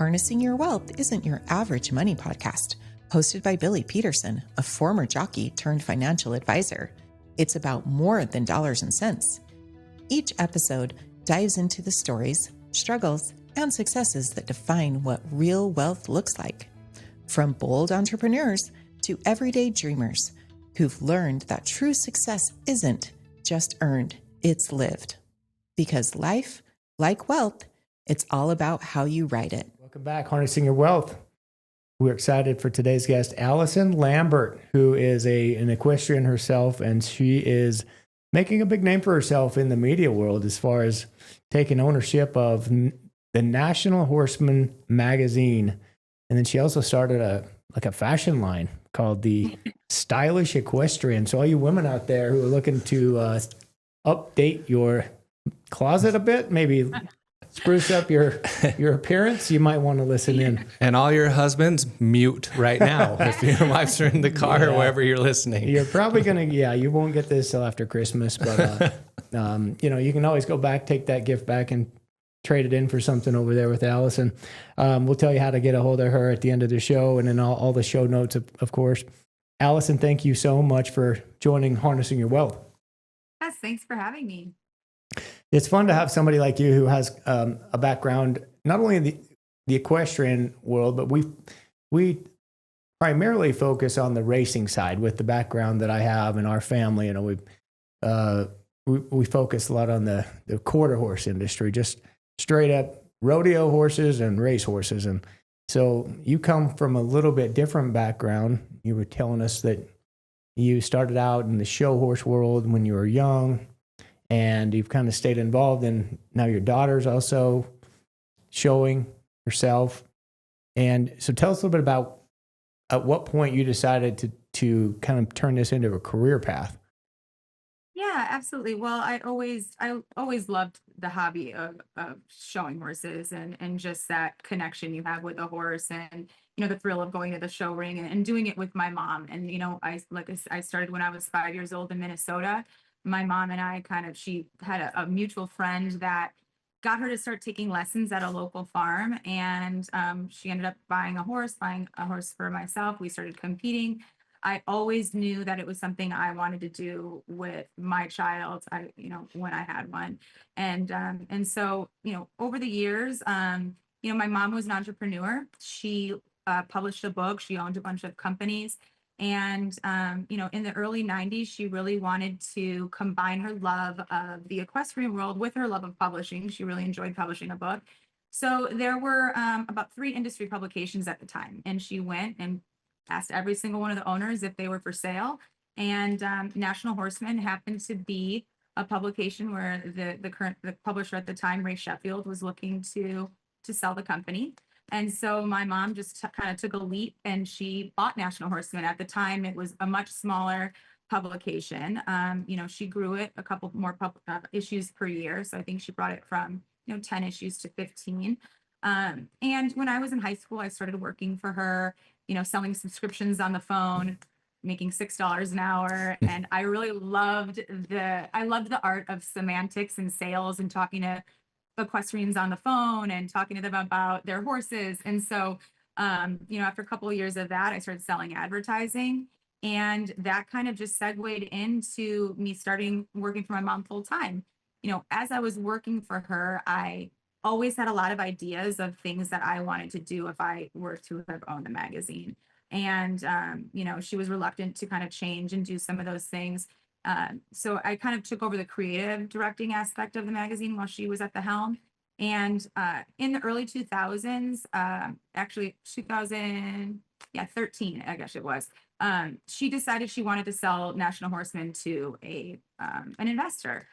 Harnessing Your Wealth isn't your average money podcast, hosted by Billy Peterson, a former jockey turned financial advisor. It's about more than dollars and cents. Each episode dives into the stories, struggles, and successes that define what real wealth looks like. From bold entrepreneurs to everyday dreamers who've learned that true success isn't just earned, it's lived. Because life, like wealth, it's all about how you ride it. Welcome back, Harnessing Your Wealth. We're excited for today's guest, Allison Lambert, who is an equestrian herself, and she is making a big name for herself in the media world as far as taking ownership of the National Horseman Magazine. And then she also started a fashion line called the Stylish Equestrian. So all you women out there who are looking to update your closet a bit, maybe spruce up your appearance, you might want to listen in. And all your husbands, mute right now if your wives are in the car or wherever you're listening. You're probably going to, you won't get this till after Christmas, but, you can always go back, take that gift back and trade it in for something over there with Allison. We'll tell you how to get a hold of her at the end of the show and then all the show notes, of course. Allison, thank you so much for joining Harnessing Your Wealth. Yes, thanks for having me. It's fun to have somebody like you who has a background, not only in the equestrian world, but we primarily focus on the racing side with the background that I have in our family. We focus a lot on the quarter horse industry, just straight up rodeo horses and race horses. And so you come from a little bit different background. You were telling us that you started out in the show horse world when you were young, and you've kind of stayed involved, and now your daughter's also showing herself. And so tell us a little bit about at what point you decided to kind of turn this into a career path. Yeah, absolutely. Well, I always loved the hobby of showing horses and just that connection you have with a horse, and the thrill of going to the show ring and doing it with my mom. And I started when I was 5 years old in Minnesota. My mom and I she had a mutual friend that got her to start taking lessons at a local farm, and she ended up buying a horse for myself. We started competing. I always knew that it was something I wanted to do with my child, when I had one. And so, over the years, my mom was an entrepreneur. She published a book. She owned a bunch of companies. And, in the early 90s, she really wanted to combine her love of the equestrian world with her love of publishing. She really enjoyed publishing a book. So there were about 3 industry publications at the time. And she went and asked every single one of the owners if they were for sale. And National Horseman happened to be a publication where the publisher at the time, Ray Sheffield, was looking to sell the company. And so my mom just kind of took a leap and she bought National Horseman. At the time, it was a much smaller publication. She grew it a couple more issues per year. So I think she brought it from 10 issues to 15. And when I was in high school, I started working for her, selling subscriptions on the phone, making $6 an hour. And I really loved the art of semantics and sales and talking to equestrians on the phone and talking to them about their horses. And so, after a couple of years of that, I started selling advertising, and that kind of just segued into me starting working for my mom full time. As I was working for her, I always had a lot of ideas of things that I wanted to do if I were to have owned the magazine. And, she was reluctant to kind of change and do some of those things. So I kind of took over the creative directing aspect of the magazine while she was at the helm. And in the early 2000s, actually 2013, I guess it was, she decided she wanted to sell National Horseman to an investor.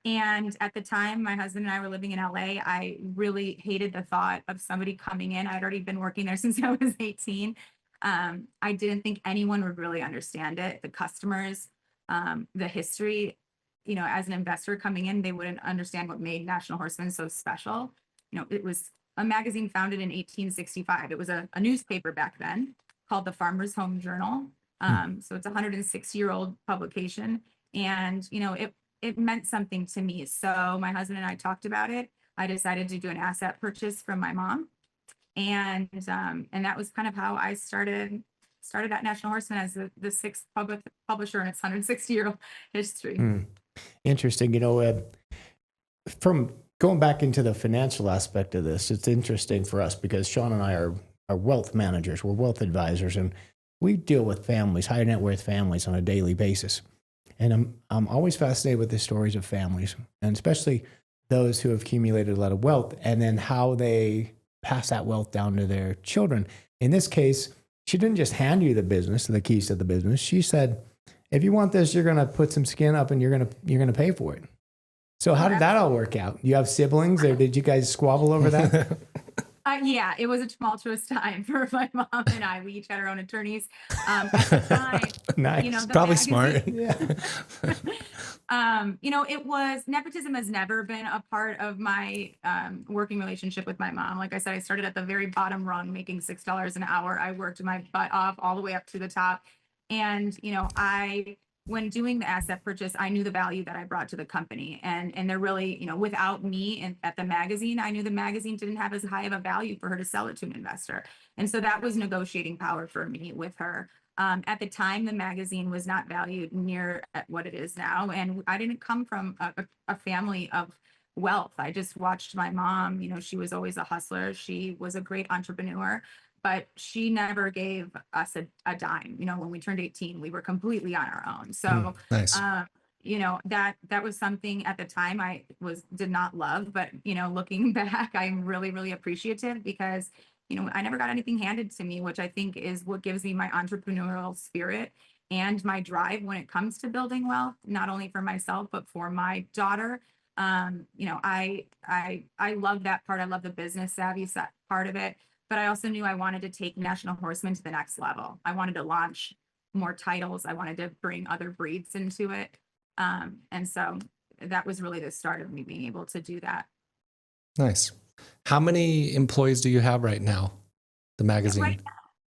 And at the time, my husband and I were living in LA. I really hated the thought of somebody coming in. I'd already been working there since I was 18. I didn't think anyone would really understand it. The customers, the history, as an investor coming in, they wouldn't understand what made National Horseman so special. It was a magazine founded in 1865. It was a newspaper back then called the Farmer's Home Journal. So it's a 106-year-old publication. And, it meant something to me. So my husband and I talked about it. I decided to do an asset purchase from my mom. And that was kind of how I started at National Horseman as the sixth publisher in its 160-year history. Interesting. From going back into the financial aspect of this, it's interesting for us because Sean and I are wealth managers. We're wealth advisors, and we deal with families, high net worth families, on a daily basis. And I'm always fascinated with the stories of families, and especially those who have accumulated a lot of wealth, and then how they pass that wealth down to their children. In this case, she didn't just hand you the business, the keys to the business. She said, if you want this, you're going to put some skin up and you're going to pay for it. So how did that all work out? You have siblings, or did you guys squabble over that? Yeah, it was a tumultuous time for my mom and I. We each had our own attorneys. At the time, Nice. the Probably magazine- smart. It was, nepotism has never been a part of my working relationship with my mom. Like I said, I started at the very bottom rung, making $6 an hour. I worked my butt off all the way up to the top. And, when doing the asset purchase, I knew the value that I brought to the company. And they're really, without me at the magazine, I knew the magazine didn't have as high of a value for her to sell it to an investor. And so that was negotiating power for me with her. At the time, the magazine was not valued near at what it is now. And I didn't come from a family of wealth. I just watched my mom, she was always a hustler. She was a great entrepreneur, but she never gave us a dime. When we turned 18, we were completely on our own. So, Nice. that was something at the time I did not love, but, looking back, I'm really, really appreciative because, I never got anything handed to me, which I think is what gives me my entrepreneurial spirit and my drive when it comes to building wealth, not only for myself, but for my daughter. I love that part. I love the business savvy part of it. But I also knew I wanted to take National Horseman to the next level. I wanted to launch more titles. I wanted to bring other breeds into it. And so that was really the start of me being able to do that. Nice. How many employees do you have right now, the magazine? Right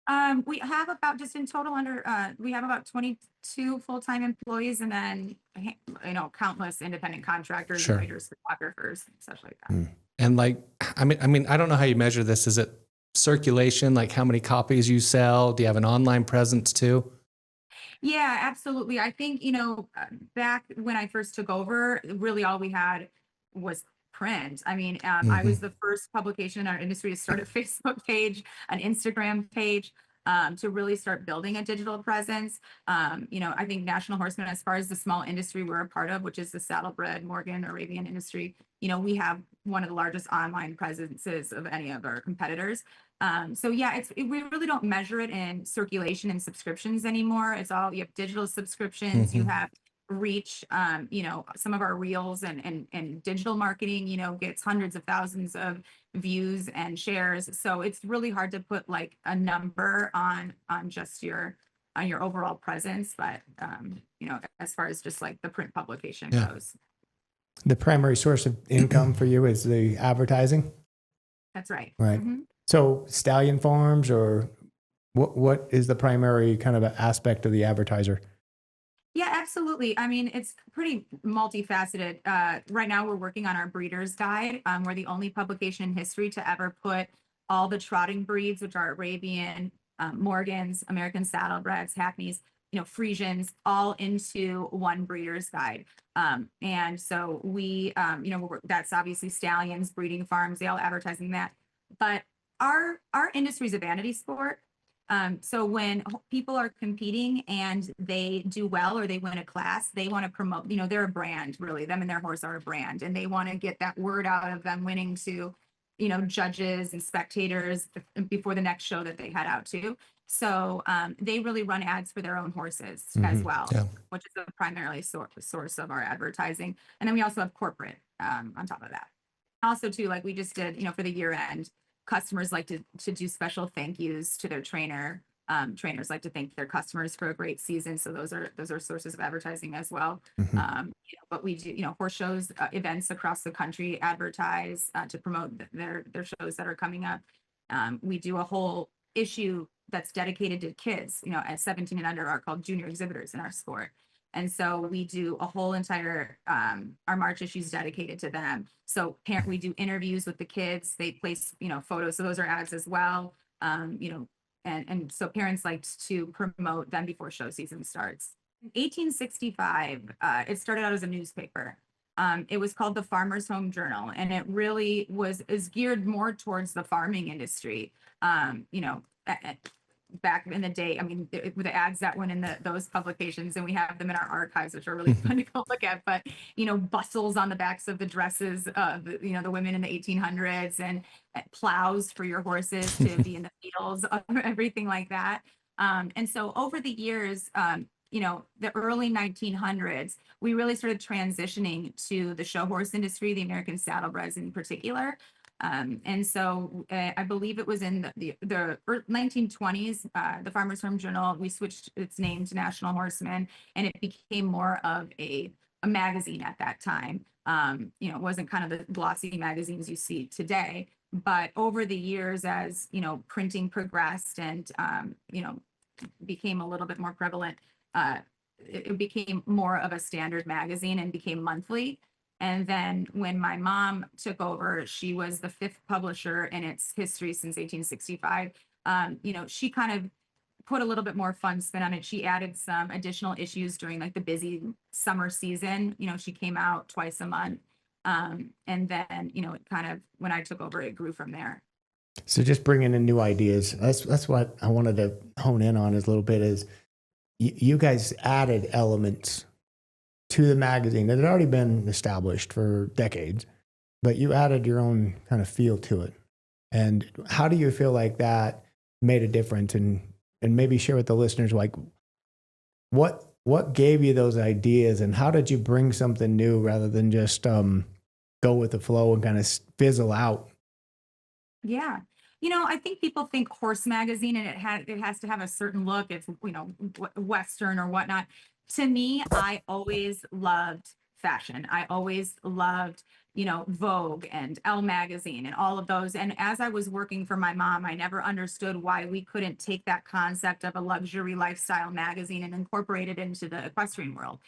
now, we have about, just in total, we have about 22 full-time employees, and then, countless independent contractors, Sure. writers, photographers, such like that. And I don't know how you measure this. Is it circulation? Like how many copies you sell? Do you have an online presence too? Yeah, absolutely. I think, back when I first took over, really all we had was print. I mean, I was the first publication in our industry to start a Facebook page, an Instagram page, to really start building a digital presence. I think National Horseman, as far as the small industry we're a part of, which is the saddlebred, Morgan, Arabian industry, we have one of the largest online presences of any of our competitors. So yeah, we really don't measure it in circulation and subscriptions anymore. It's all, you have digital subscriptions, you have reach, some of our reels and digital marketing, gets hundreds of thousands of views and shares. So it's really hard to put like a number on just your overall presence. But, as far as just like the print publication goes. The primary source of income for you is the advertising? That's right. Right. So stallion farms, or what is the primary kind of aspect of the advertiser? Yeah, absolutely. I mean, it's pretty multifaceted. Right now, we're working on our breeder's guide. We're the only publication in history to ever put all the trotting breeds, which are Arabian, Morgans, American saddlebreds, Hackneys, Friesians, all into one breeder's guide. And so we, that's obviously stallions, breeding farms, they all advertising that. But our industry is a vanity sport. So when people are competing and they do well or they win a class, they want to promote, they're a brand, really. Them and their horse are a brand, and they want to get that word out of them winning to, judges and spectators before the next show that they head out to. So they really run ads for their own horses as well, which is the primarily source of our advertising. And then we also have corporate on top of that. Also, too, like we just did, for the year end, customers like to do special thank yous to their trainer. Trainers like to thank their customers for a great season. So those are sources of advertising as well. But we do, horse shows, events across the country advertise to promote their shows that are coming up. We do a whole issue that's dedicated to kids, at 17 and under, are called junior exhibitors in our sport. And so we do a whole entire, our March issue is dedicated to them. So we do interviews with the kids. They place, photos. So those are ads as well. And so parents like to promote them before show season starts. In 1865, it started out as a newspaper. It was called the Farmer's Home Journal, and it really is geared more towards the farming industry. Back in the day, I mean, the ads that went in those publications, and we have them in our archives, which are really fun to go look at. But bustles on the backs of the dresses of the women in the 1800s, and plows for your horses to be in the fields, everything like that. And so over the years, the early 1900s, we really started transitioning to the show horse industry, the American saddlebreds in particular. And so I believe it was in the 1920s, the Farmer's Home Journal, we switched its name to National Horseman, and it became more of a magazine at that time. It wasn't kind of the glossy magazines you see today, but over the years, as printing progressed and became a little bit more prevalent, it became more of a standard magazine and became monthly. And then when my mom took over, she was the 5th publisher in its history since 1865. She kind of put a little bit more fun spin on it. She added some additional issues during like the busy summer season. She came out twice a month. And then, it kind of, when I took over, it grew from there. So just bringing in new ideas. That's what I wanted to hone in on is a little bit is you guys added elements to the magazine that had already been established for decades, but you added your own kind of feel to it. And how do you feel like that made a difference? And maybe share with the listeners, like what gave you those ideas, and how did you bring something new rather than just go with the flow and kind of fizzle out? Yeah. I think people think horse magazine and it has to have a certain look. It's, Western or whatnot. To me, I always loved fashion. I always loved, Vogue and Elle magazine and all of those. And as I was working for my mom, I never understood why we couldn't take that concept of a luxury lifestyle magazine and incorporate it into the equestrian world.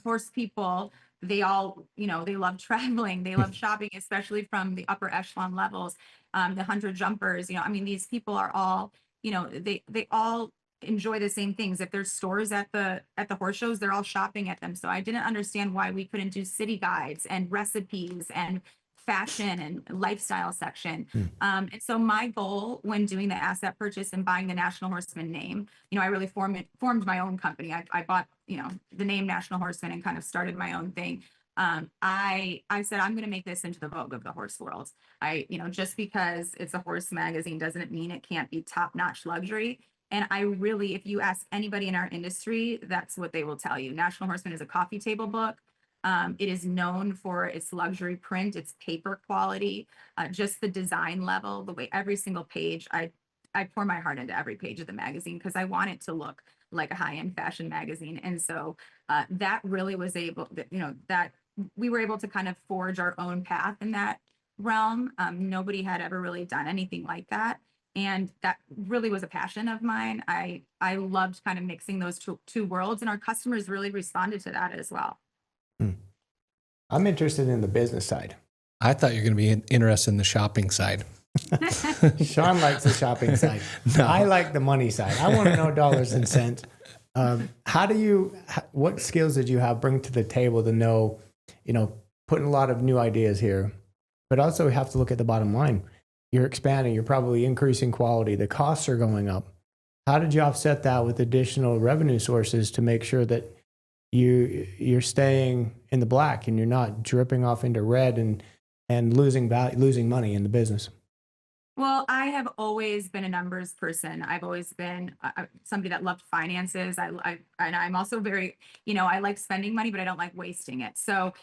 Horse people, they all, they love traveling, they love shopping, especially from the upper echelon levels, the hunter jumpers, these people are all, they all enjoy the same things. If there's stores at the horse shows, they're all shopping at them. So I didn't understand why we couldn't do city guides and recipes and fashion and lifestyle section. And so my goal when doing the asset purchase and buying the National Horseman name, I really formed my own company. I bought, the name National Horseman and kind of started my own thing. I said, I'm going to make this into the Vogue of the horse world. Just because it's a horse magazine doesn't mean it can't be top-notch luxury. And I really, if you ask anybody in our industry, that's what they will tell you. National Horseman is a coffee table book. It is known for its luxury print, its paper quality, just the design level, the way every single page, I pour my heart into every page of the magazine because I want it to look like a high-end fashion magazine. And so that really was able, that we were able to kind of forge our own path in that realm. Nobody had ever really done anything like that. And that really was a passion of mine. I loved kind of mixing those two worlds, and our customers really responded to that as well. I'm interested in the business side. I thought you were going to be interested in the shopping side. Sean likes the shopping side. No. I like the money side. I want to know dollars and cents. What skills did you bring to the table to know, putting a lot of new ideas here, but also we have to look at the bottom line. You're expanding, you're probably increasing quality. The costs are going up. How did you offset that with additional revenue sources to make sure that you're staying in the black and you're not dripping off into red and losing money in the business? Well, I have always been a numbers person. I've always been somebody that loved finances. And I'm also very, I like spending money, but I don't like wasting it. So,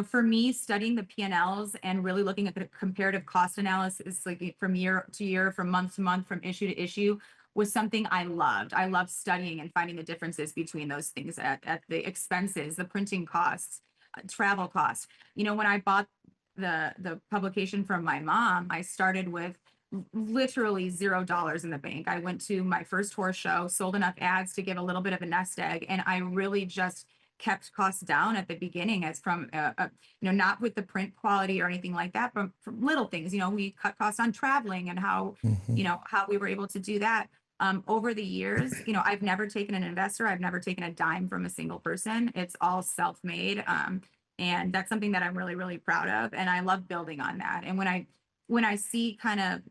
for me, studying the P&Ls and really looking at the comparative cost analysis, like from year to year, from month to month, from issue to issue, was something I loved. I love studying and finding the differences between those things at the expenses, the printing costs, travel costs. When I bought the publication from my mom, I started with literally $0 in the bank. I went to my first horse show, sold enough ads to give a little bit of a nest egg, and I really just kept costs down at the beginning, as from not with the print quality or anything like that, but from little things. We cut costs on traveling and how how we were able to do that. Over the years, I've never taken an investor. I've never taken a dime from a single person. It's all self-made. And that's something that I'm really, really proud of. And I love building on that. And when I see kind of,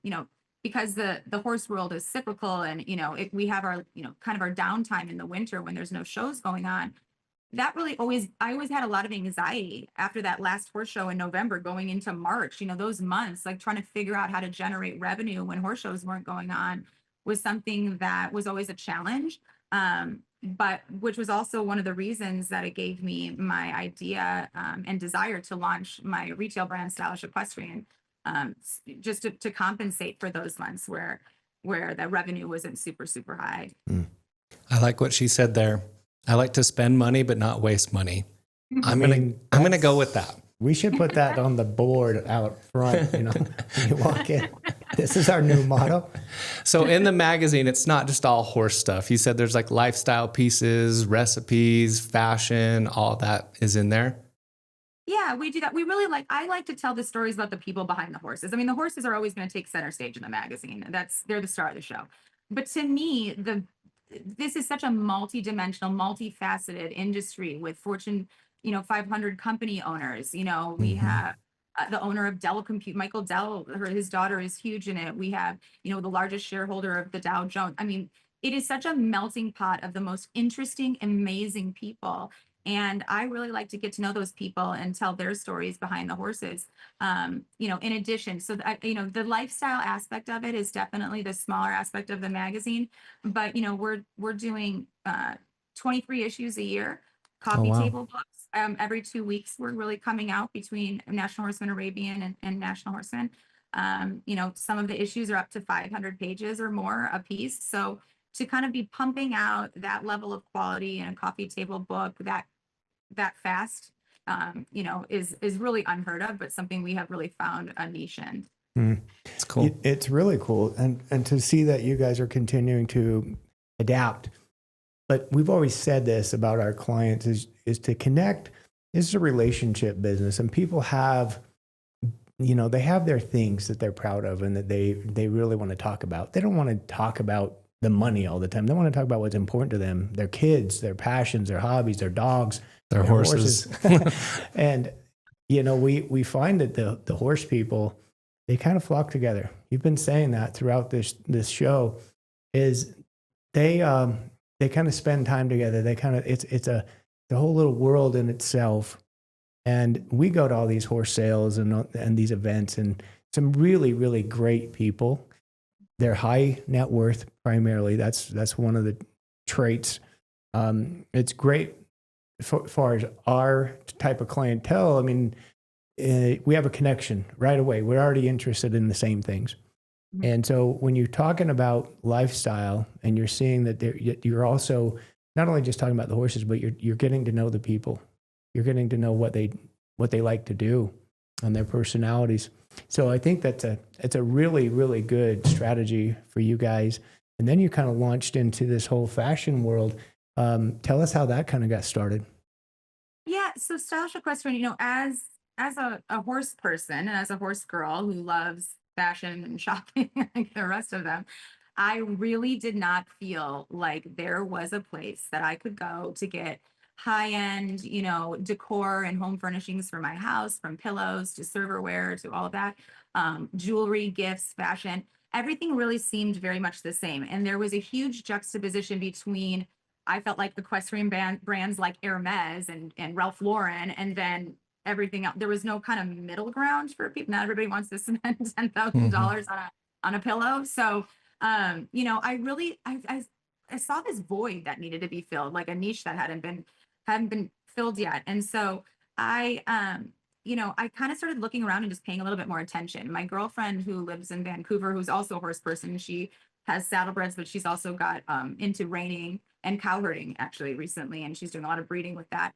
because the horse world is cyclical, and, we have our, kind of our downtime in the winter when there's no shows going on, that really I always had a lot of anxiety after that last horse show in November going into March. Those months, like trying to figure out how to generate revenue when horse shows weren't going on was something that was always a challenge. But which was also one of the reasons that it gave me my idea and desire to launch my retail brand, Stylish Equestrian, just to compensate for those months where the revenue wasn't super, super high. I like what she said there. I like to spend money, but not waste money. I'm gonna go with that. We should put that on the board out front. You walk in. This is our new motto. So in the magazine, it's not just all horse stuff. You said there's like lifestyle pieces, recipes, fashion, all that is in there. Yeah, we do that. I like to tell the stories about the people behind the horses. I mean, the horses are always going to take center stage in the magazine. They're the star of the show. But to me, this is such a multi-dimensional, multifaceted industry with Fortune 500 company owners. We have the owner of Dell Compute, Michael Dell, his daughter is huge in it. We have, the largest shareholder of the Dow Jones. I mean, it is such a melting pot of the most interesting, amazing people. And I really like to get to know those people and tell their stories behind the horses. In addition, so the lifestyle aspect of it is definitely the smaller aspect of the magazine. But we're doing 23 issues a year, coffee table books. Every 2 weeks, we're really coming out between National Horseman Arabian and National Horseman. Some of the issues are up to 500 pages or more a piece. So to kind of be pumping out that level of quality in a coffee table book that fast, is really unheard of, but something we have really found a niche in. It's cool. It's really cool. And to see that you guys are continuing to adapt. But we've always said this about our clients is to connect. This is a relationship business, and people have, they have their things that they're proud of and that they really want to talk about. They don't want to talk about the money all the time. They want to talk about what's important to them, their kids, their passions, their hobbies, their dogs, their horses. And, we find that the horse people, they kind of flock together. You've been saying that throughout this show, is they kind of spend time together. They kind of, it's the whole little world in itself. And we go to all these horse sales and these events, and some really, really great people. They're high net worth primarily. That's one of the traits. It's great as far as our type of clientele. I mean, we have a connection right away. We're already interested in the same things. And so when you're talking about lifestyle and you're seeing that you're also not only just talking about the horses, but you're getting to know the people. You're getting to know what they like to do and their personalities. So I think it's a really, really good strategy for you guys. And then you kind of launched into this whole fashion world. Tell us how that kind of got started. Yeah, so Stylish Equestrian, as a horse person and as a horse girl who loves fashion and shopping like the rest of them, I really did not feel like there was a place that I could go to get high-end, decor and home furnishings for my house, from pillows to serverware to all of that, jewelry, gifts, fashion. Everything really seemed very much the same. And there was a huge juxtaposition between, I felt like, equestrian brands like Hermes and Ralph Lauren, and then everything else. There was no kind of middle ground for people. Not everybody wants to spend $10,000 on a pillow. So, I saw this void that needed to be filled, like a niche that hadn't been filled yet. And so I kind of started looking around and just paying a little bit more attention. My girlfriend who lives in Vancouver, who's also a horse person, she has saddlebreds, but she's also got into reining and cow herding actually recently, and she's doing a lot of breeding with that.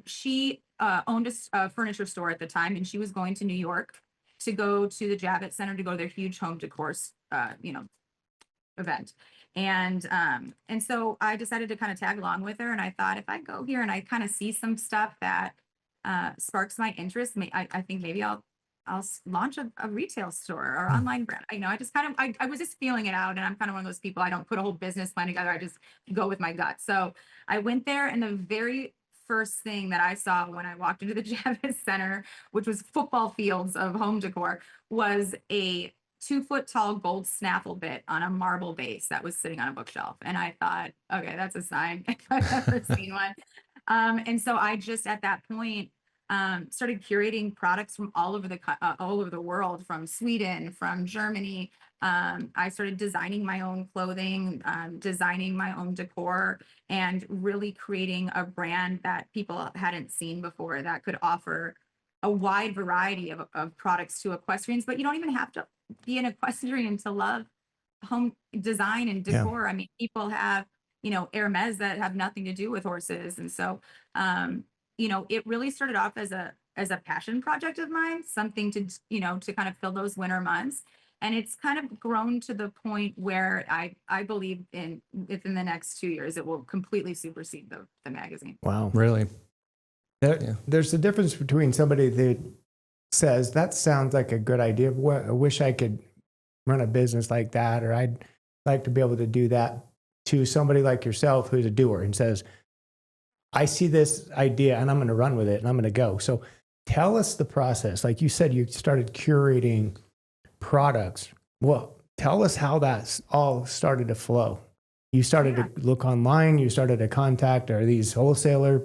She owned a furniture store at the time, and she was going to New York to go to the Javits Center to go to their huge home decor, event. And so I decided to kind of tag along with her. And I thought, if I go here and I kind of see some stuff that sparks my interest, I think maybe I'll launch a retail store or online brand. I just kind of, I was just feeling it out, and I'm kind of one of those people, I don't put a whole business plan together. I just go with my gut. So I went there, and the very first thing that I saw when I walked into the Javits Center, which was football fields of home decor, was a 2-foot tall gold snaffle bit on a marble base that was sitting on a bookshelf. And I thought, okay, that's a sign if I've ever seen one. And so I just, at that point, started curating products from all over the world, from Sweden, from Germany. I started designing my own clothing, designing my own decor, and really creating a brand that people hadn't seen before, that could offer a wide variety of products to equestrians. But you don't even have to be an equestrian to love home design and decor. I mean, people have, Hermes that have nothing to do with horses. And so, it really started off as a passion project of mine, something to, to kind of fill those winter months. And it's kind of grown to the point where I believe within the next 2 years, it will completely supersede the magazine. Wow. Really? There's a difference between somebody that says, that sounds like a good idea. I wish I could run a business like that, or I'd like to be able to do that, to somebody like yourself who's a doer and says, I see this idea and I'm going to run with it and I'm going to go. So tell us the process. Like you said, you started curating products. Well, tell us how that's all started to flow. You started to look online, you started to contact, are these wholesaler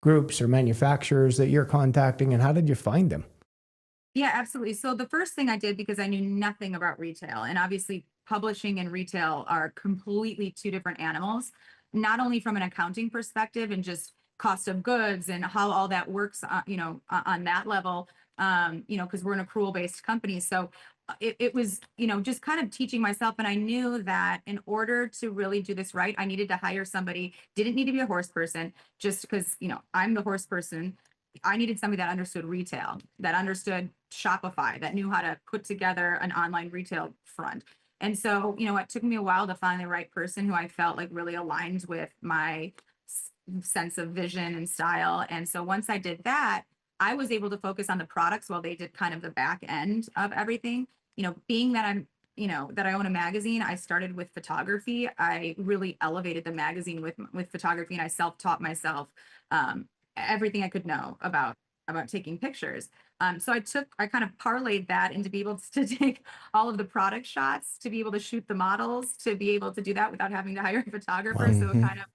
groups or manufacturers that you're contacting, and how did you find them? Yeah, absolutely. So the first thing I did, because I knew nothing about retail, and obviously publishing and retail are completely two different animals, not only from an accounting perspective and just cost of goods and how all that works, on that level, because we're an accrual-based company. So it was, just kind of teaching myself. And I knew that in order to really do this right, I needed to hire somebody, didn't need to be a horse person, just because, I'm the horse person. I needed somebody that understood retail, that understood Shopify, that knew how to put together an online retail front. And so, it took me a while to find the right person who I felt like really aligned with my sense of vision and style. And so once I did that, I was able to focus on the products while they did kind of the back end of everything. Being that that I own a magazine, I started with photography. I really elevated the magazine with photography, and I self-taught myself everything I could know about taking pictures. So I kind of parlayed that into be able to take all of the product shots, to be able to shoot the models, to be able to do that without having to hire a photographer. So it kind of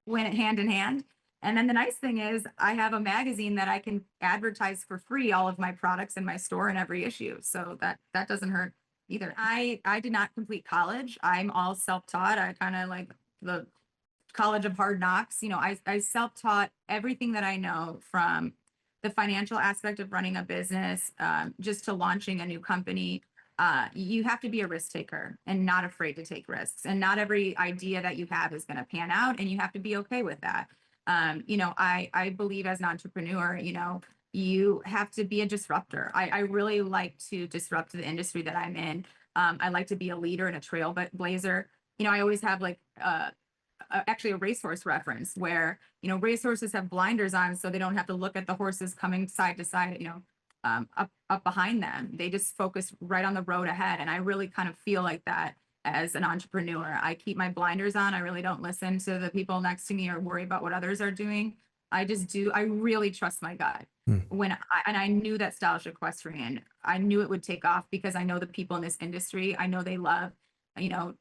went hand in hand. And then the nice thing is I have a magazine that I can advertise for free all of my products in my store in every issue. So that doesn't hurt either. I did not complete college. I'm all self-taught. I kind of like the college of hard knocks. I self-taught everything that I know, from the financial aspect of running a business, just to launching a new company. You have to be a risk taker and not afraid to take risks. And not every idea that you have is going to pan out, and you have to be okay with that. I believe as an entrepreneur, you have to be a disruptor. I really like to disrupt the industry that I'm in. I like to be a leader and a trailblazer. I always have like actually a racehorse reference where, racehorses have blinders on so they don't have to look at the horses coming side to side, up behind them. They just focus right on the road ahead. And I really kind of feel like that as an entrepreneur. I keep my blinders on. I really don't listen to the people next to me or worry about what others are doing. I just do. I really trust my gut. I knew that Stylish Equestrian, I knew it would take off because I know the people in this industry. I know they love,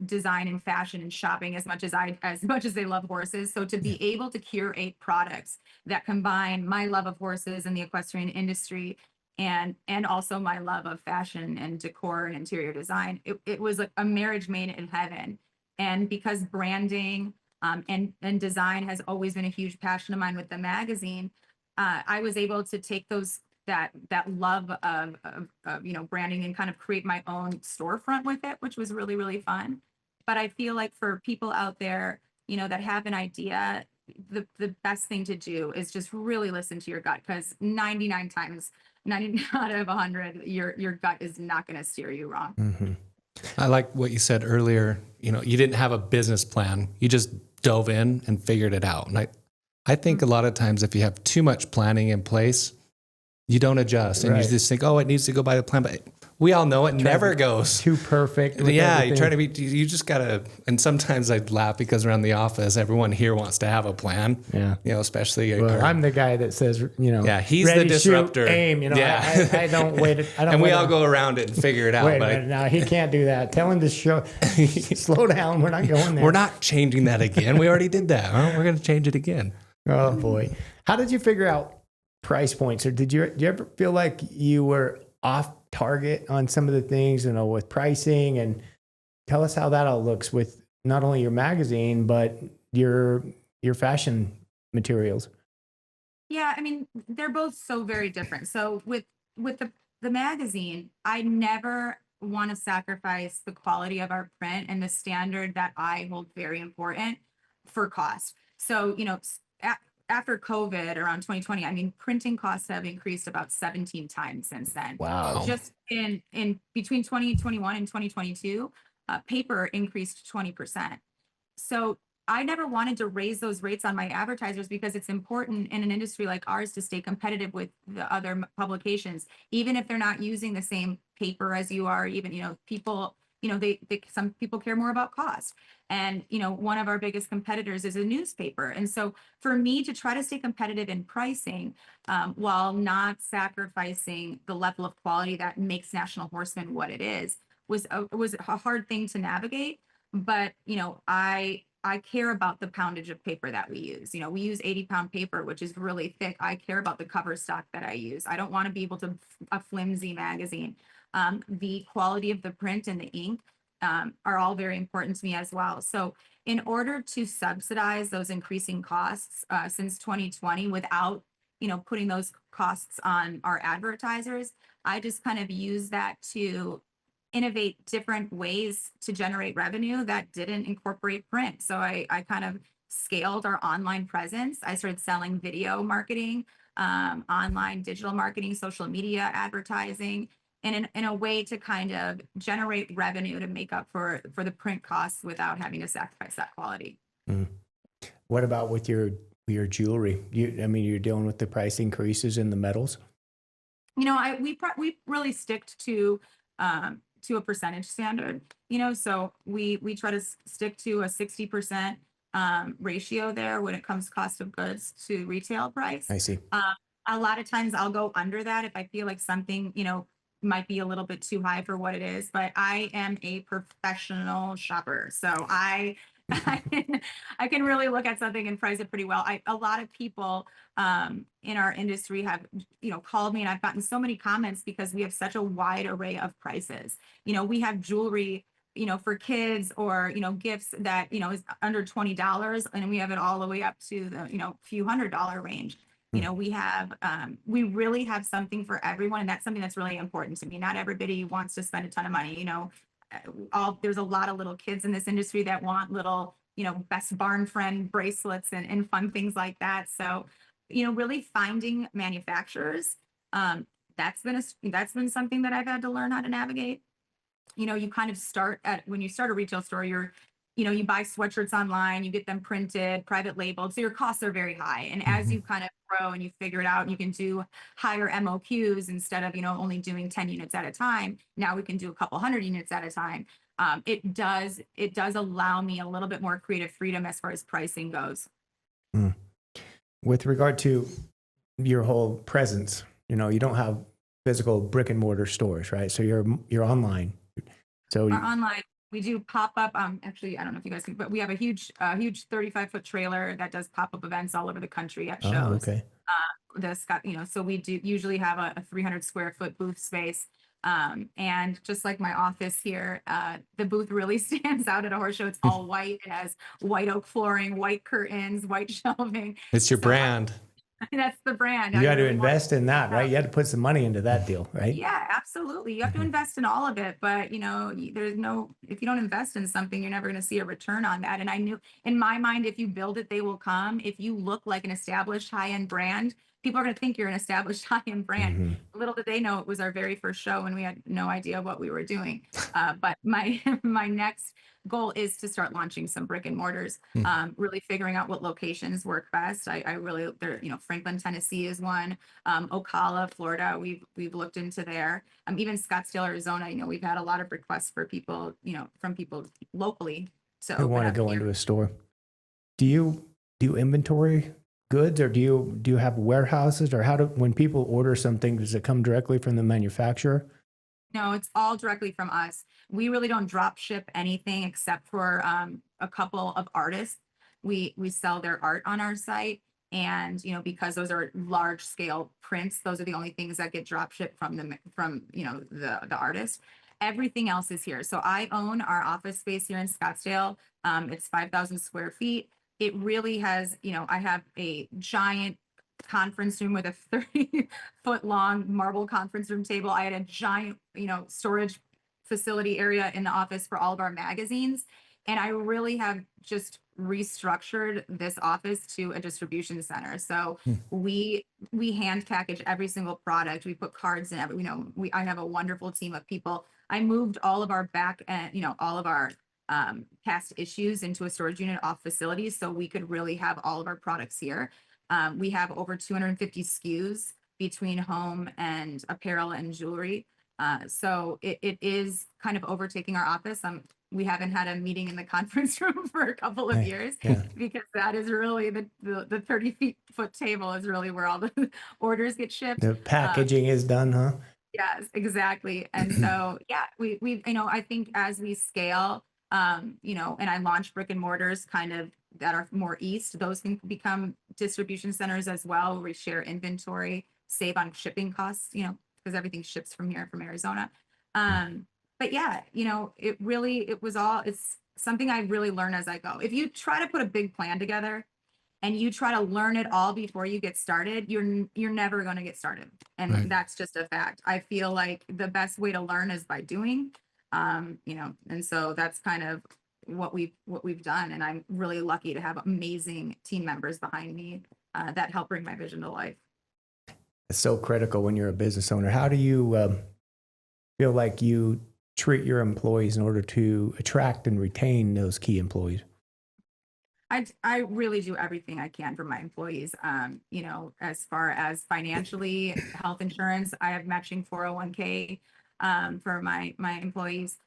design and fashion and shopping as much as they love horses. So to be able to curate products that combine my love of horses and the equestrian industry, and also my love of fashion and decor and interior design, it was like a marriage made in heaven. And because branding and design has always been a huge passion of mine with the magazine, I was able to take that love of branding and kind of create my own storefront with it, which was really, really fun. But I feel like for people out there, that have an idea, the best thing to do is just really listen to your gut, because 99 times 90 out of 100, your gut is not going to steer you wrong. Mm-hmm. I like what you said earlier. You didn't have a business plan. You just dove in and figured it out. And I think a lot of times if you have too much planning in place, you don't adjust and you just think, oh, it needs to go by the plan. But we all know it never goes too perfect. Yeah, you try to be, you just got to, and sometimes I laugh because around the office, everyone here wants to have a plan. Yeah. Especially. I'm the guy that says, yeah, he's ready, the disruptor. Shoot, aim, yeah. I don't wait. And we all go around it and figure it out. Wait a minute, now he can't do that. Tell him to slow down. We're not going there. We're not changing that again. We already did that. We're going to change it again. Oh boy. How did you figure out price points, or did you ever feel like you were off target on some of the things, with pricing? And tell us how that all looks with not only your magazine, but your fashion materials. Yeah, I mean, they're both so very different. So with the magazine, I never want to sacrifice the quality of our print and the standard that I hold very important for cost. So, after COVID around 2020, I mean, printing costs have increased about 17 times since then. Wow. Just in between 2021 and 2022, paper increased 20%. So I never wanted to raise those rates on my advertisers because it's important in an industry like ours to stay competitive with the other publications, even if they're not using the same paper as you are. Even, people, some people care more about cost. And, one of our biggest competitors is a newspaper. And so for me to try to stay competitive in pricing, while not sacrificing the level of quality that makes National Horseman what it is, was a hard thing to navigate. But, I care about the poundage of paper that we use. We use 80-pound paper, which is really thick. I care about the cover stock that I use. I don't want to be able to a flimsy magazine. The quality of the print and the ink are all very important to me as well. So in order to subsidize those increasing costs since 2020 without, putting those costs on our advertisers, I just kind of use that to innovate different ways to generate revenue that didn't incorporate print. So I kind of scaled our online presence. I started selling video marketing, online digital marketing, social media advertising, and in a way to kind of generate revenue to make up for the print costs without having to sacrifice that quality. Mm. What about with your jewelry? You're dealing with the price increases in the metals. We really sticked to a percentage standard, so we try to stick to a 60% ratio there when it comes cost of goods to retail price. I see. A lot of times I'll go under that if I feel like something, might be a little bit too high for what it is, but I am a professional shopper. So I can really look at something and price it pretty well. A lot of people in our industry have, called me, and I've gotten so many comments because we have such a wide array of prices. We have jewelry, for kids or, gifts that, is under $20, and we have it all the way up to the, few $100 range. We really have something for everyone. And that's something that's really important to me. Not everybody wants to spend a ton of money, there's a lot of little kids in this industry that want little, best barn friend bracelets and fun things like that. So, really finding manufacturers, that's been something that I've had to learn how to navigate. You kind of when you start a retail store, you buy sweatshirts online, you get them printed, private labeled. So your costs are very high. And as you kind of grow and you figure it out, you can do higher MOQs instead of, only doing 10 units at a time. Now we can do a couple hundred units at a time. It does allow me a little bit more creative freedom as far as pricing goes. Mm. With regard to your whole presence, you don't have physical brick and mortar stores, right? So you're online. So our online, we do pop-up. Actually, I don't know if you guys can, but we have a huge 35-foot trailer that does pop-up events all over the country at shows. Oh, okay. So we do usually have a 300 square foot booth space. And just like my office here, the booth really stands out at a horse show. It's all white. It has white oak flooring, white curtains, white shelving. It's your brand. That's the brand. You got to invest in that, right? You had to put some money into that deal, right? Yeah, absolutely. You have to invest in all of it, but if you don't invest in something, you're never going to see a return on that. And I knew in my mind, if you build it, they will come. If you look like an established high-end brand, people are going to think you're an established high-end brand. Little did they know it was our very first show and we had no idea what we were doing. But my next goal is to start launching some brick and mortars, really figuring out what locations work best. I really, Franklin, Tennessee is one. Ocala, Florida, we've looked into there. Even Scottsdale, Arizona, we've had a lot of requests for people, from people locally. So I want to go into a store. Do you inventory goods, or do you have warehouses, or when people order something, does it come directly from the manufacturer? No, it's all directly from us. We really don't drop ship anything except for a couple of artists. We sell their art on our site, and because those are large scale prints, those are the only things that get drop shipped from the artist. Everything else is here. So I own our office space here in Scottsdale. It's 5,000 square feet. It really has, I have a giant conference room with a 30-foot long marble conference room table. I had a giant, storage facility area in the office for all of our magazines. And I really have just restructured this office to a distribution center. So we hand package every single product. We put cards in every, I have a wonderful team of people. I moved all of our back and, all of our past issues into a storage unit off facilities so we could really have all of our products here. We have over 250 SKUs between home and apparel and jewelry. So it is kind of overtaking our office. We haven't had a meeting in the conference room for a couple of years because that is really the 30-foot table is really where all the orders get shipped. The packaging is done, huh? Yes, exactly. And so, we I think as we scale, and I launch brick and mortars kind of that are more east, those can become distribution centers as well, where we share inventory, save on shipping costs, because everything ships from here, from Arizona. But it's something I really learn as I go. If you try to put a big plan together and you try to learn it all before you get started, you're never going to get started. And that's just a fact. I feel like the best way to learn is by doing, and so that's kind of what we've done. And I'm really lucky to have amazing team members behind me that help bring my vision to life. It's so critical when you're a business owner. How do you feel like you treat your employees in order to attract and retain those key employees? I really do everything I can for my employees. As far as financially, health insurance, I have matching 401k for my employees,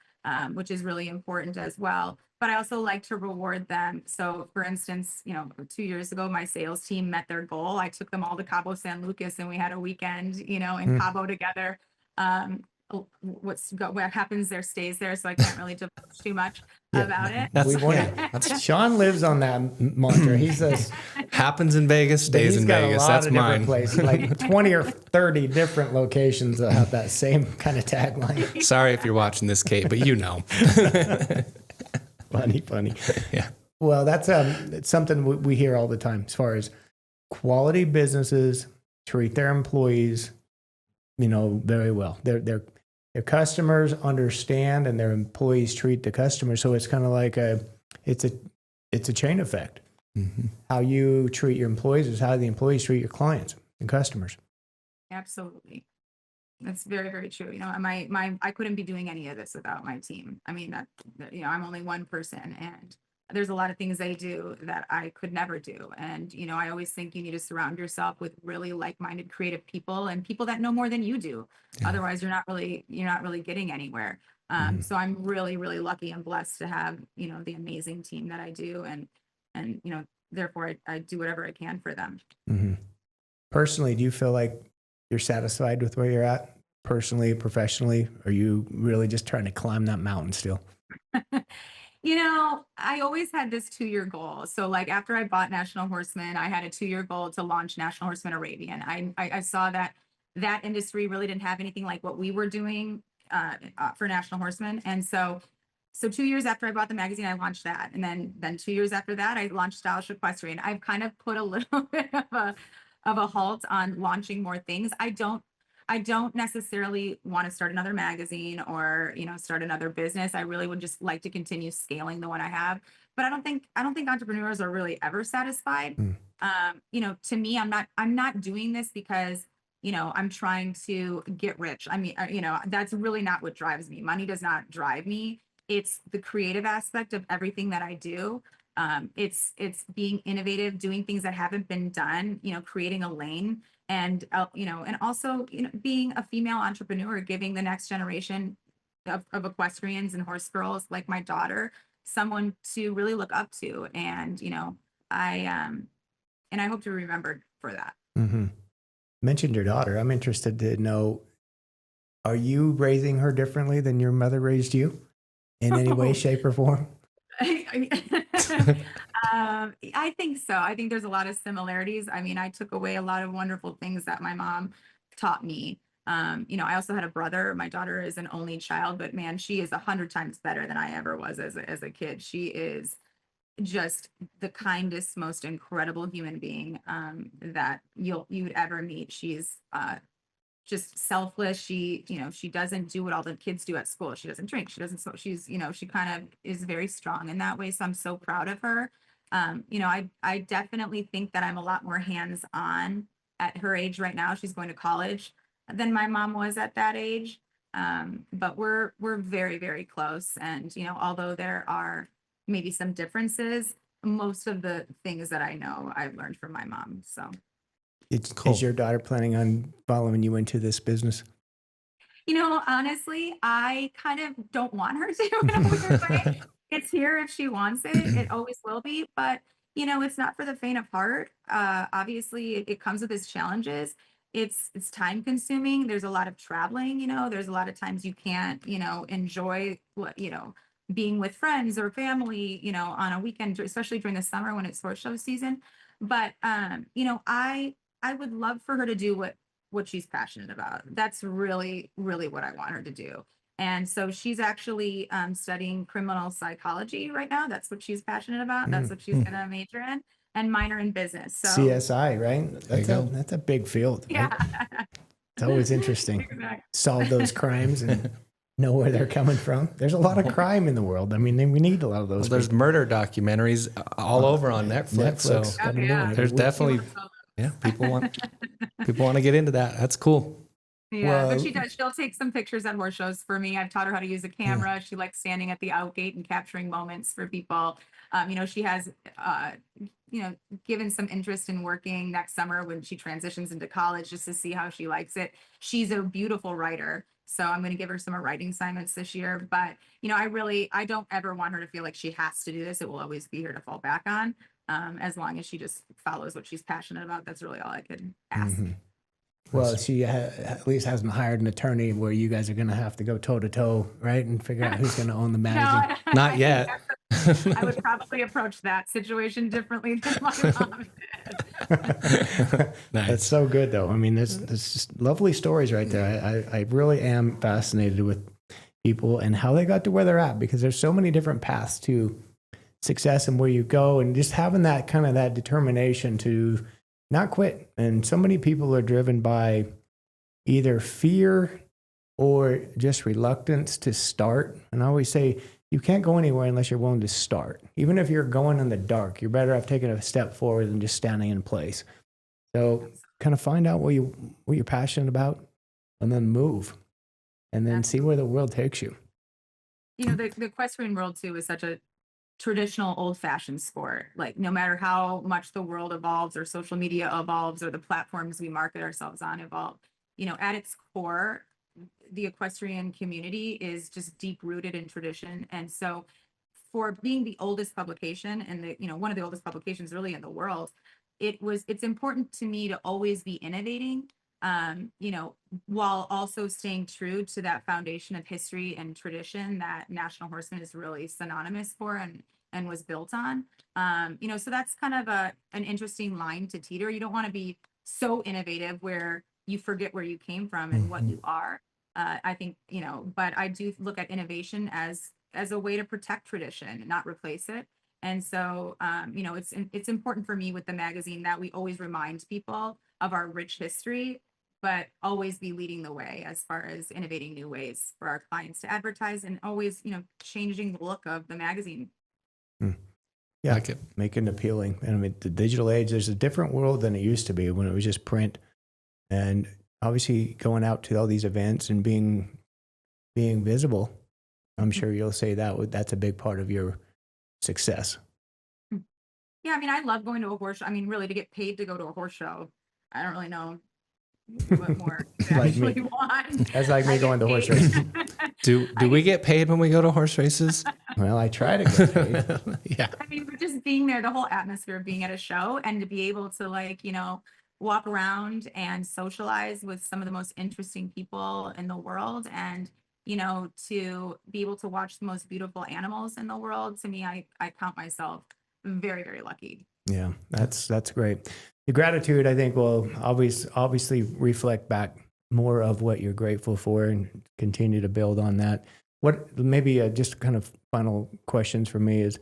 which is really important as well. But I also like to reward them. So for instance, 2 years ago, my sales team met their goal. I took them all to Cabo San Lucas and we had a weekend, in Cabo together. What happens there stays there, so I can't really divulge too much about it. Sean lives on that mantra. He says happens in Vegas, stays in Vegas. That's mine. Places, like 20 or 30 different locations that have that same kind of tagline. Sorry if you're watching this, Kate, but Funny. Yeah. Well, that's it's something we hear all the time as far as quality businesses treat their employees, very well. Their customers understand, and their employees treat the customers. So it's kind of like it's a chain effect. Mm-hmm. How you treat your employees is how the employees treat your clients and customers. Absolutely. That's very, very true. I couldn't be doing any of this without my team. I mean, I'm only one person, and there's a lot of things they do that I could never do. And, I always think you need to surround yourself with really like-minded creative people and people that know more than you do. Yeah. Otherwise, you're not really getting anywhere. So I'm really, really lucky and blessed to have, the amazing team that I do. And therefore I do whatever I can for them. Mm-hmm. Personally, do you feel like you're satisfied with where you're at personally, professionally? Or are you really just trying to climb that mountain still? I always had this 2-year goal. So like after I bought National Horseman, I had a 2-year goal to launch National Horseman Arabian. I saw that industry really didn't have anything like what we were doing for National Horseman. And so 2 years after I bought the magazine, I launched that. And then 2 years after that, I launched Stylish Equestrian. I've kind of put a little bit of a halt on launching more things. I don't necessarily want to start another magazine or, start another business. I really would just like to continue scaling the one I have. But I don't think entrepreneurs are really ever satisfied. To me, I'm not doing this because, I'm trying to get rich. I mean, that's really not what drives me. Money does not drive me. It's the creative aspect of everything that I do. It's being innovative, doing things that haven't been done, creating a lane, and also, being a female entrepreneur, giving the next generation of equestrians and horse girls like my daughter someone to really look up to. And I hope to be remembered for that. Mm-hmm. Mentioned your daughter. I'm interested to know, are you raising her differently than your mother raised you in any way, shape, or form? I think so. I think there's a lot of similarities. I mean, I took away a lot of wonderful things that my mom taught me. I also had a brother. My daughter is an only child, but man, she is 100 times better than I ever was as a kid. She is just the kindest, most incredible human being that you'd ever meet. She's just selfless. She doesn't do what all the kids do at school. She doesn't drink. She doesn't smoke. She kind of is very strong in that way. So I'm so proud of her. I definitely think that I'm a lot more hands-on at her age right now. She's going to college than my mom was at that age. But we're very, very close. And, although there are maybe some differences, most of the things that I know, I've learned from my mom. So. It's Cool. Is your daughter planning on following you into this business? Honestly, I kind of don't want her to in a weird way. It's here if she wants it. It always will be. But, it's not for the faint of heart. Obviously, it comes with its challenges. It's time consuming. There's a lot of traveling, there's a lot of times you can't, enjoy what, being with friends or family, on a weekend, especially during the summer when it's horse show season. But, I would love for her to do what she's passionate about. That's really, really what I want her to do. And so she's actually studying criminal psychology right now. That's what she's passionate about. That's what she's going to major in, and minor in business. So CSI, right? There you go. That's a big field. Right? yeah, It's always interesting. exactly. Solve those crimes and know where they're coming from. There's a lot of crime in the world. I mean, we need a lot of those. Well, there's murder documentaries all over on Netflix. So got 'em Oh, yeah. doing it. there's definitely, people want to get into that. That's cool. Yeah, Well- but she does. She'll take some pictures at horse shows for me. I've taught her how to use a camera. She likes standing at the outgate and capturing moments for people. She has, given some interest in working next summer when she transitions into college, just to see how she likes it. She's a beautiful writer. So I'm going to give her some writing assignments this year. But, I don't ever want her to feel like she has to do this. It will always be here to fall back on. As long as she just follows what she's passionate about. That's really all I could ask. Mm-hmm. Well, she at least hasn't hired an attorney where you guys are going to have to go toe to toe, right? And figure out who's going to own the magazine. Not yet. I would probably approach that situation differently than my mom did. Nice. That's so good, though. I mean, there's just lovely stories right there. I really am fascinated with people and how they got to where they're at, because there's so many different paths to success and where you go, and just having that kind of that determination to not quit. And so many people are driven by either fear or just reluctance to start. And I always say, you can't go anywhere unless you're willing to start. Even if you're going in the dark, you're better off taking a step forward than just standing in place. So kind of find out what you're passionate about, and then move, and then see where the world takes you. The equestrian world too is such a traditional old-fashioned sport. Like, no matter how much the world evolves or social media evolves or the platforms we market ourselves on evolve, at its core, the equestrian community is just deep rooted in tradition. And so for being the oldest publication, and one of the oldest publications really in the world, it's important to me to always be innovating, while also staying true to that foundation of history and tradition that National Horseman is really synonymous for and was built on. So that's kind of an interesting line to teeter. You don't want to be so innovative where you forget where you came from and what you are. I think, but I do look at innovation as a way to protect tradition, not replace it. And so, it's important for me with the magazine that we always remind people of our rich history, but always be leading the way as far as innovating new ways for our clients to advertise, and always, changing the look of the magazine. Yeah, like it. make it appealing. And I mean, the digital age, there's a different world than it used to be when it was just print. And obviously going out to all these events and being visible, I'm sure you'll say that's a big part of your success. Yeah, I mean, I love going to a horse show. I mean, really, to get paid to go to a horse show, I don't really know what more I Like actually me. want. That's like me I going get to horse paid. races. Do we get paid when we go to horse races? Well, I try to get paid. Yeah. I mean, but just being there, the whole atmosphere of being at a show and to be able to like, walk around and socialize with some of the most interesting people in the world and, to be able to watch the most beautiful animals in the world. To me, I count myself very, very lucky. Yeah, that's great. The gratitude, I think, will obviously reflect back more of what you're grateful for and continue to build on that. What maybe just kind of final questions for me is,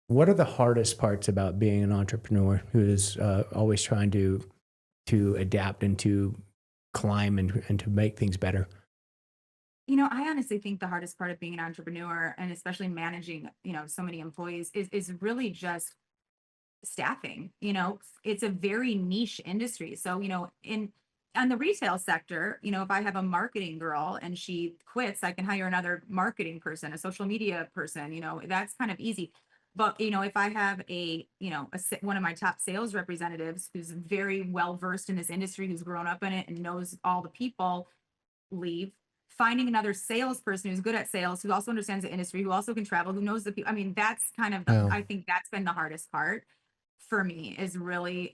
what are the hardest parts about being an entrepreneur who is always trying to adapt and to climb and to make things better? I honestly think the hardest part of being an entrepreneur and especially managing, so many employees is really just staffing. It's a very niche industry. So, on the retail sector, if I have a marketing girl and she quits, I can hire another marketing person, a social media person, that's kind of easy. But, if I have one of my top sales representatives who's very well versed in this industry, who's grown up in it and knows all the people, leave, finding another salesperson who's good at sales, who also understands the industry, who also can travel, who knows the people. I mean, that's kind of, Yeah. I think that's been the hardest part for me, is really,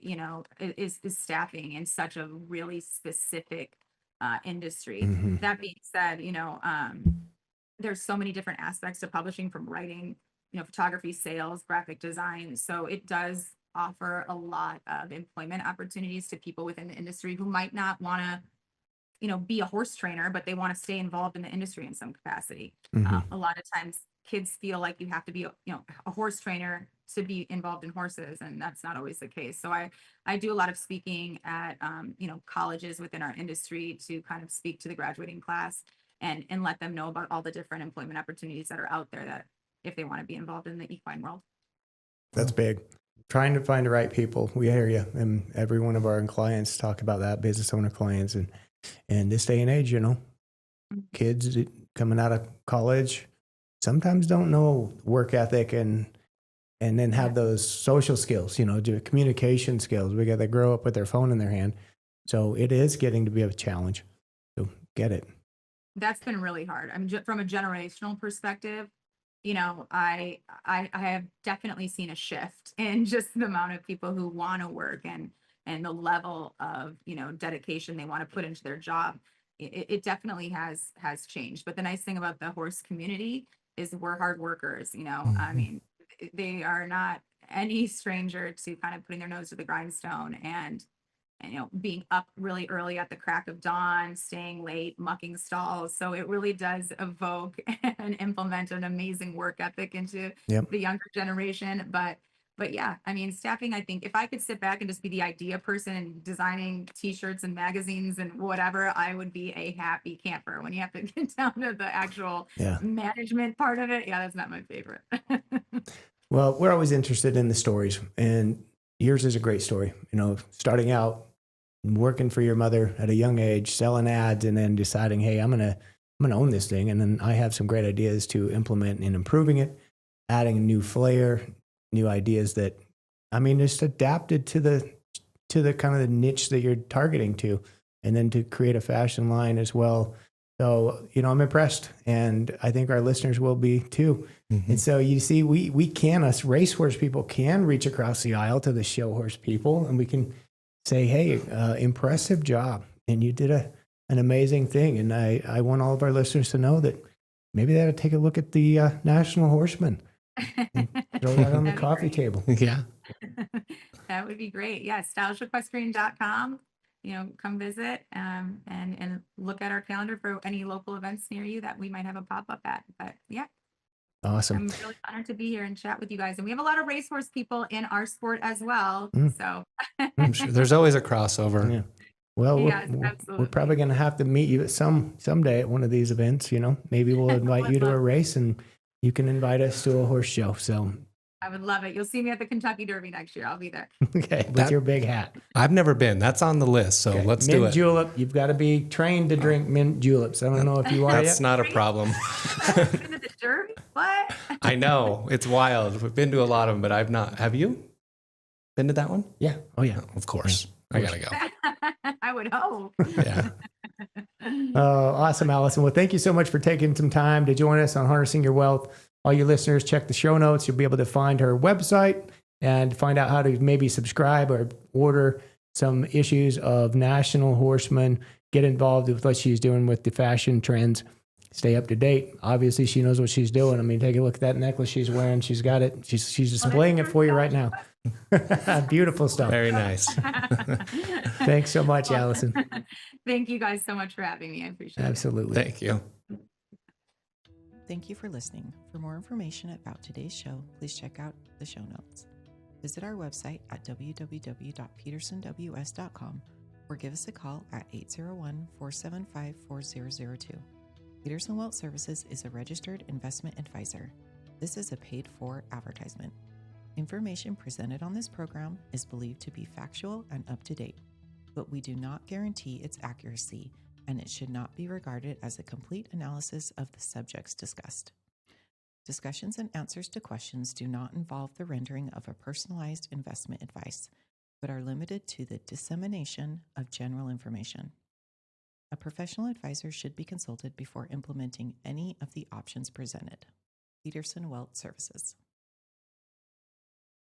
is staffing in such a really specific industry. Mm-hmm. That being said, there's so many different aspects to publishing, from writing, photography, sales, graphic design. So it does offer a lot of employment opportunities to people within the industry who might not want to, be a horse trainer, but they want to stay involved in the industry in some capacity. Mm-hmm. A lot of times kids feel like you have to be, a horse trainer to be involved in horses, and that's not always the case. So I do a lot of speaking at, colleges within our industry to kind of speak to the graduating class and let them know about all the different employment opportunities that are out there, that if they want to be involved in the equine world. That's big. Trying to find the right people. We hear you. And every one of our clients talk about that, business owner clients. And this day and age, kids coming out of college sometimes don't know work ethic and then have those social skills, do communication skills. We got to grow up with their phone in their hand. So it is getting to be a challenge. So get it. That's been really hard. I mean, from a generational perspective, I have definitely seen a shift in just the amount of people who want to work and the level of, dedication they want to put into their job. It definitely has changed. But the nice thing about the horse community is we're hard workers. Mm-hmm. I mean, they are not any stranger to kind of putting their nose to the grindstone and being up really early at the crack of dawn, staying late, mucking stalls. So it really does evoke and implement an amazing work ethic into the younger generation. But yeah, I mean, staffing, I think if I could sit back and just be the idea person and designing t-shirts and magazines and whatever, I would be a happy camper. When you have to get down to the actual management part of it, that's not my favorite. Well, we're always interested in the stories, and yours is a great story. Starting out, working for your mother at a young age, selling ads, and then deciding, hey, I'm gonna own this thing, and then I have some great ideas to implement in improving it, adding a new flair, new ideas that, just adapted to the kind of the niche that you're targeting to, and then to create a fashion line as well. So, I'm impressed, and I think our listeners will be too. Mm-hmm. And so you see, us racehorse people can reach across the aisle to the show horse people, and we can say, hey, impressive job. And you did an amazing thing. And I want all of our listeners to know that maybe they ought to take a look at the National Horseman. Throw that on the coffee table. Yeah. That would be great. Yeah. StylishEquestrian.com. Come visit and look at our calendar for any local events near you that we might have a pop-up at. But yeah. Awesome. I'm really honored to be here and chat with you guys. And we have a lot of racehorse people in our sport as well. So I'm sure there's always a crossover. Yeah. Well, yes, we're probably going to have to meet you at someday at one of these events. Maybe we'll invite you to a race and you can invite us to a horse show. So I would love it. You'll see me at the Kentucky Derby next year. I'll be there. Okay, with your big hat. I've never been. That's on the list, so Okay. let's mint do it. julep. You've got to be trained to drink mint juleps. I don't know if you are That's yet. not a problem. Been to the Derby? What? I know. It's wild. We've been to a lot of them, but I've not. Have you been to that one? Yeah. Oh, yeah. Of course. I got to go. I would hope. Yeah. Awesome, Allison. Well, thank you so much for taking some time to join us on Harnessing Your Wealth. All you listeners, check the show notes. You'll be able to find her website and find out how to maybe subscribe or order some issues of National Horseman. Get involved with what she's doing with the fashion trends. Stay up to date. Obviously, she knows what she's doing. I mean, take a look at that necklace she's wearing. She's got it. She's displaying it for you right now. Beautiful stuff. Very nice. Thanks so much, Allison. Thank you guys so much for having me. I appreciate it. Absolutely. Thank you. Thank you for listening. For more information about today's show, please check out the show notes. Visit our website at www.petersonws.com or give us a call at 801-475-4002. Peterson Wealth Services is a registered investment advisor. This is a paid-for advertisement. Information presented on this program is believed to be factual and up-to-date, but we do not guarantee its accuracy, and it should not be regarded as a complete analysis of the subjects discussed. Discussions and answers to questions do not involve the rendering of a personalized investment advice, but are limited to the dissemination of general information. A professional advisor should be consulted before implementing any of the options presented. Peterson Wealth Services.